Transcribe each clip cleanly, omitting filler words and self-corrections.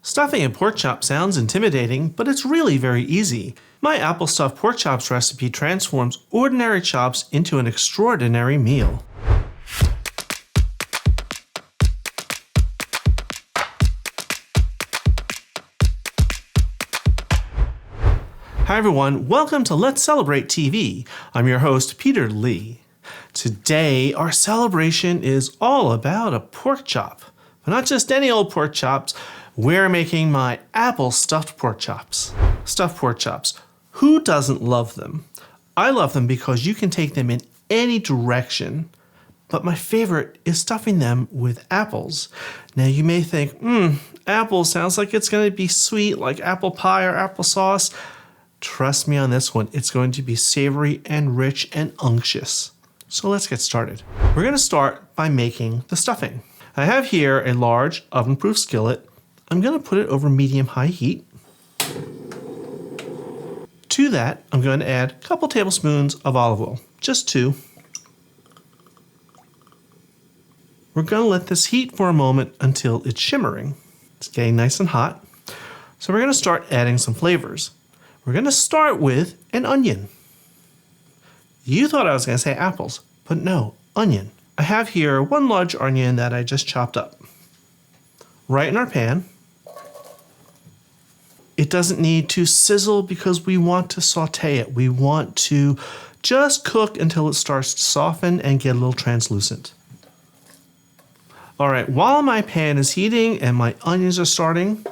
Stuffing a pork chop sounds intimidating, but it's really very easy. My apple stuffed pork chops recipe transforms ordinary chops into an extraordinary meal. Hi everyone, welcome to Let's Celebrate TV. I'm your host, Peter Lee. Today, our celebration is all about a pork chop. But not just any old pork chops, we're making my apple stuffed pork chops. Stuffed pork chops. Who doesn't love them? I love them because you can take them in any direction, but my favorite is stuffing them with apples. Now you may think, apple sounds like it's going to be sweet like apple pie or applesauce. Trust me on this one, it's going to be savory and rich and unctuous. So let's get started. We're going to start by making the stuffing. I have here a large oven-proof skillet. I'm going to put it over medium-high heat. To that, I'm going to add a couple tablespoons of olive oil, just 2. We're going to let this heat for a moment until it's shimmering. It's getting nice and hot. So we're going to start adding some flavors. We're going to start with an onion. You thought I was going to say apples, but no, onion. I have here 1 large onion that I just chopped up. Right in our pan. It doesn't need to sizzle because we want to saute it. We want to just cook until it starts to soften and get a little translucent. All right, while my pan is heating and my onions are starting,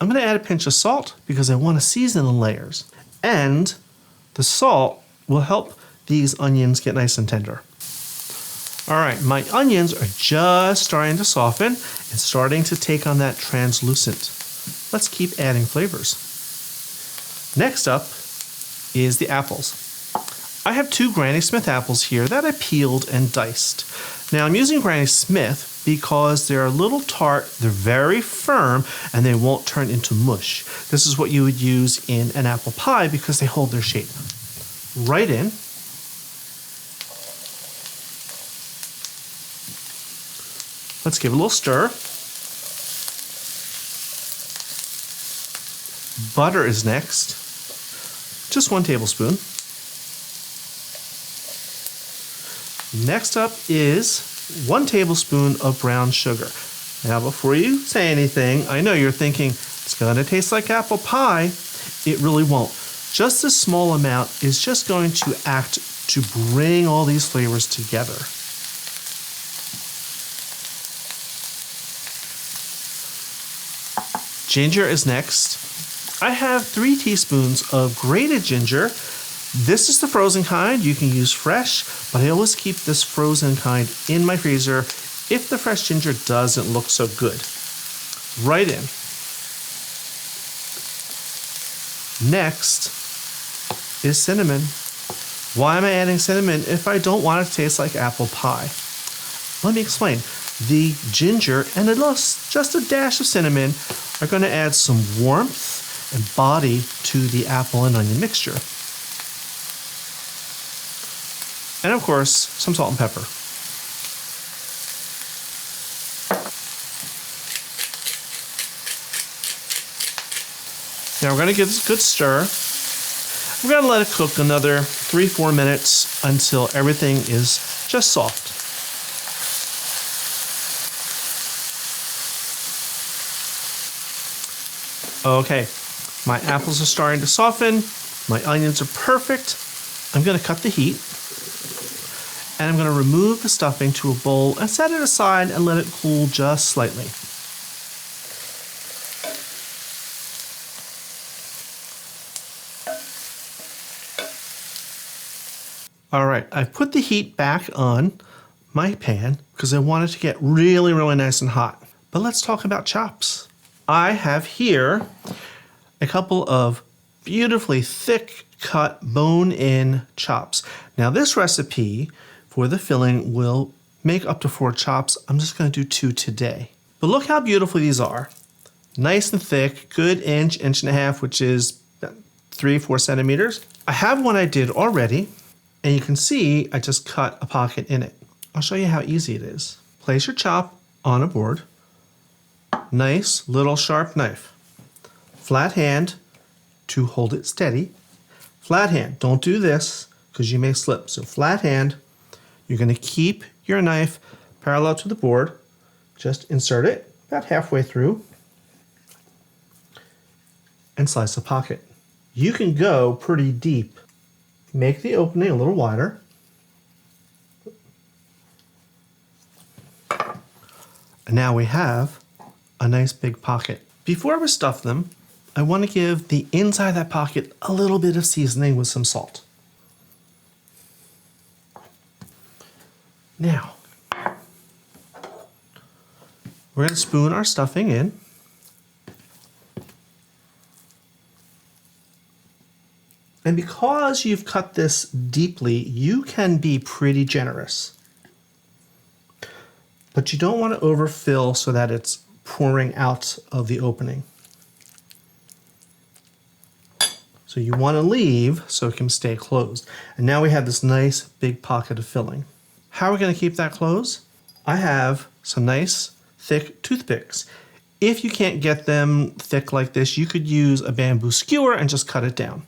I'm going to add a pinch of salt because I want to season the layers. And the salt will help these onions get nice and tender. All right, my onions are just starting to soften and starting to take on that translucent. Let's keep adding flavors. Next up is the apples. I have 2 Granny Smith apples here that I peeled and diced. Now I'm using Granny Smith because they're a little tart, they're very firm, and they won't turn into mush. This is what you would use in an apple pie because they hold their shape. Right in. Let's give it a little stir. Butter is next. Just 1 tablespoon. Next up is 1 tablespoon of brown sugar. Now before you say anything, I know you're thinking, it's going to taste like apple pie. It really won't. Just this small amount is just going to act to bring all these flavors together. Ginger is next. I have 3 teaspoons of grated ginger. This is the frozen kind. You can use fresh, but I always keep this frozen kind in my freezer if the fresh ginger doesn't look so good. Right in. Next is cinnamon. Why am I adding cinnamon if I don't want it to taste like apple pie? Let me explain. The ginger and just a dash of cinnamon are going to add some warmth and body to the apple and onion mixture. And of course, some salt and pepper. Now we're going to give this a good stir. We're going to let it cook another 3-4 minutes until everything is just soft. Okay, my apples are starting to soften. My onions are perfect. I'm going to cut the heat. And I'm going to remove the stuffing to a bowl and set it aside and let it cool just slightly. All right, I've put the heat back on my pan because I want it to get really, really nice and hot. But let's talk about chops. I have here a couple of beautifully thick cut bone-in chops. Now this recipe for the filling will make up to 4 chops. I'm just going to do 2 today. But look how beautiful these are. Nice and thick, good inch, 1.5 inches, which is 3-4 centimeters. I have one I did already, and you can see I just cut a pocket in it. I'll show you how easy it is. Place your chop on a board. Nice little sharp knife. Flat hand to hold it steady. Flat hand, don't do this because you may slip. So flat hand, you're going to keep your knife parallel to the board. Just insert it about halfway through and slice the pocket. You can go pretty deep. Make the opening a little wider. And now we have a nice big pocket. Before we stuff them, I want to give the inside of that pocket a little bit of seasoning with some salt. Now, we're going to spoon our stuffing in. And because you've cut this deeply, you can be pretty generous. But you don't want to overfill so that it's pouring out of the opening. So you want to leave so it can stay closed. And now we have this nice big pocket of filling. How are we going to keep that closed? I have some nice thick toothpicks. If you can't get them thick like this, you could use a bamboo skewer and just cut it down.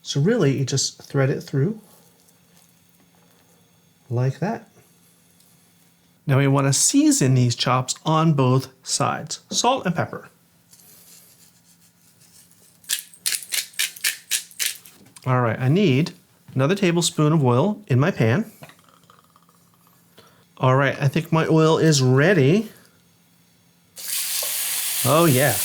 So really, you just thread it through like that. Now we want to season these chops on both sides. Salt and pepper. All right, I need another tablespoon of oil in my pan. All right, I think my oil is ready. Oh yeah.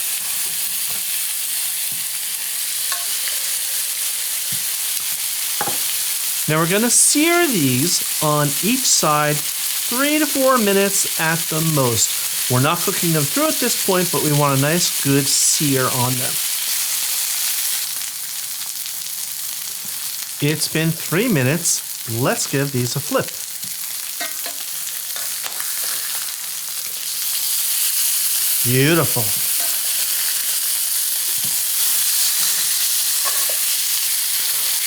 Now we're gonna sear these on each side 3 to 4 minutes at the most. We're not cooking them through at this point, but we want a nice good sear on them. It's been 3 minutes. Let's give these a flip. Beautiful.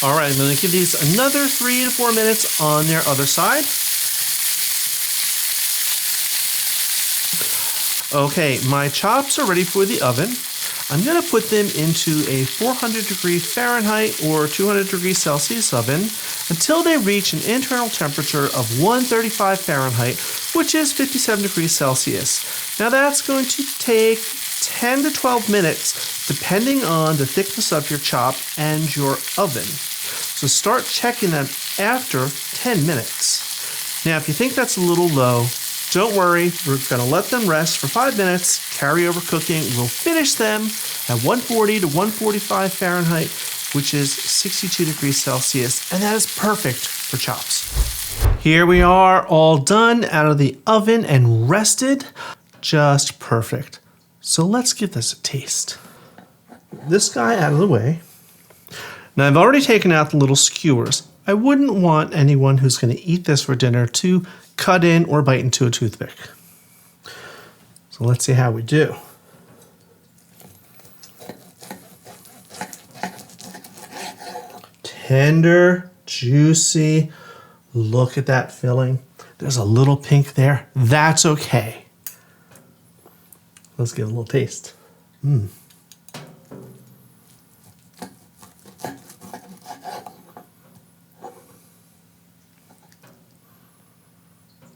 All right, I'm going to give these another 3 to 4 minutes on their other side. Okay, my chops are ready for the oven. I'm going to put them into a 400-degree Fahrenheit or 200-degree-Celsius oven until they reach an internal temperature of 135 Fahrenheit, which is 57 degrees Celsius. Now that's going to take 10 to 12 minutes, depending on the thickness of your chop and your oven. So start checking them after 10 minutes. Now, if you think that's a little low, don't worry, we're going to let them rest for 5 minutes, carry over cooking. We'll finish them at 140 to 145 Fahrenheit, which is 62 degrees Celsius, and that is perfect for chops. Here we are, all done out of the oven and rested. Just perfect. So let's give this a taste. This guy out of the way. Now I've already taken out the little skewers. I wouldn't want anyone who's going to eat this for dinner to cut in or bite into a toothpick. So let's see how we do. Tender, juicy. Look at that filling. There's a little pink there. That's okay. Let's give it a little taste.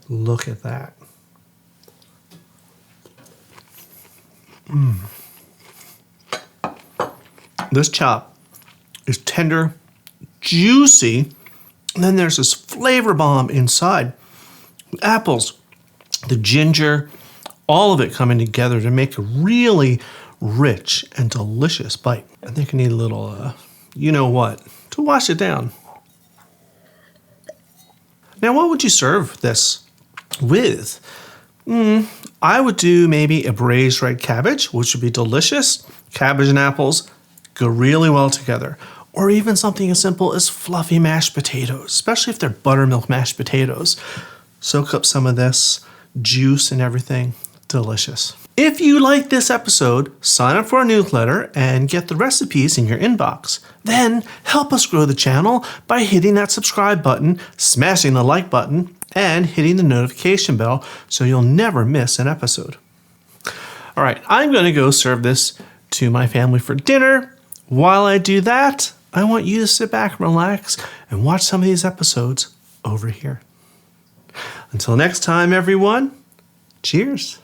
Look at that. This chop is tender, juicy, and then there's this flavor bomb inside. Apples, the ginger, all of it coming together to make a really rich and delicious bite. I think I need a little, you know what, to wash it down. Now, what would you serve this with? I would do maybe a braised red cabbage, which would be delicious. Cabbage and apples go really well together. Or even something as simple as fluffy mashed potatoes, especially if they're buttermilk mashed potatoes. Soak up some of this juice and everything. Delicious. If you like this episode, sign up for our newsletter and get the recipes in your inbox. Then help us grow the channel by hitting that subscribe button, smashing the like button, and hitting the notification bell so you'll never miss an episode. All right, I'm going to go serve this to my family for dinner. While I do that, I want you to sit back, relax, and watch some of these episodes over here. Until next time, everyone, cheers.